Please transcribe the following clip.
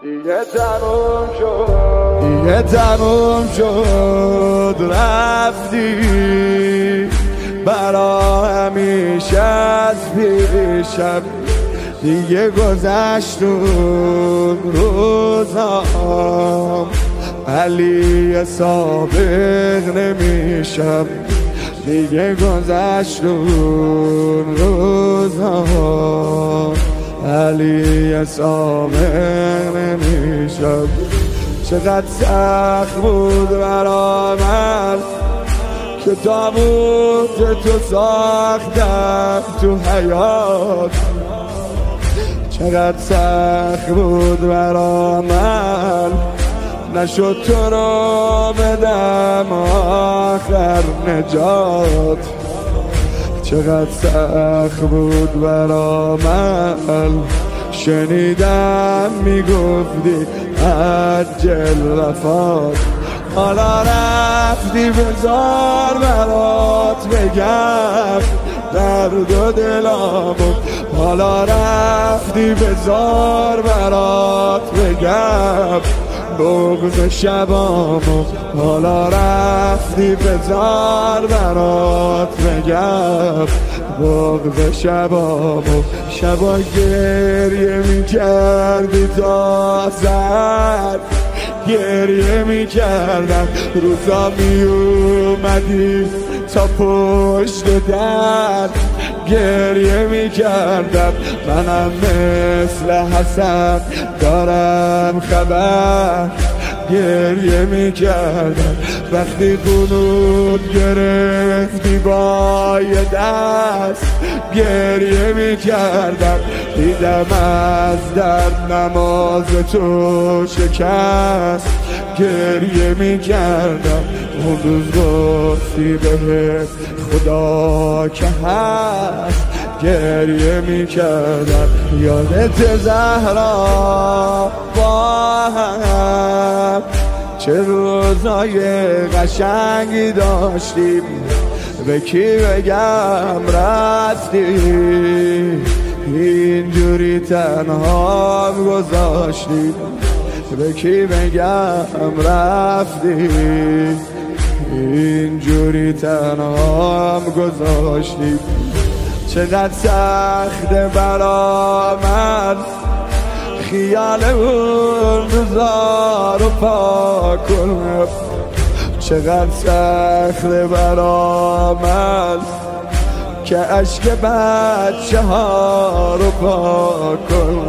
دیگه تموم شد رفتی برا همیشه از پیشم، دیگه گذشت اون روزام، علی سابق نمیشم. دیگه گذشت اون روزام، علی سابق نمیشم. چقدر سخت بود برا من که تابوت تو ساختم تو حیات. چقدر سخت بود برا من نشد تو رو بدم آخر نجات. چقدر سخت بود برا من شنیدم میگفتی عجل وفات. حالا رفتی بذار برات بگم درد و دلامو. حالا رفتی بذار برات بگم بغض شبامو. حالا رفتی بذار برات بگم بغض شبامو. شبا گریه میکردی تا سر، گریه میکردم روزا میومدی تا پشت در، گریه میکردم منم مثل حسن دارم خبر. گریه میکردم وقتی قنوت گرفتی با یه دست، گریه میکردم دیدم از درد نماز تو شکست. گریه میکردم اون روز گفتی بهت خدا که هست. گریه میکردم یادت زهرا با هم چه روزای قشنگی داشتیم. به کی بگم رفتی اینجوری تنها گذاشتی. به کی بگم رفتی اینجوری تنها گذاشتی. چقدر سخته برا من خیال اون روزا رو پاک کنم. چقدر سخته برا من که اشک بچه ها رو پاک کنم.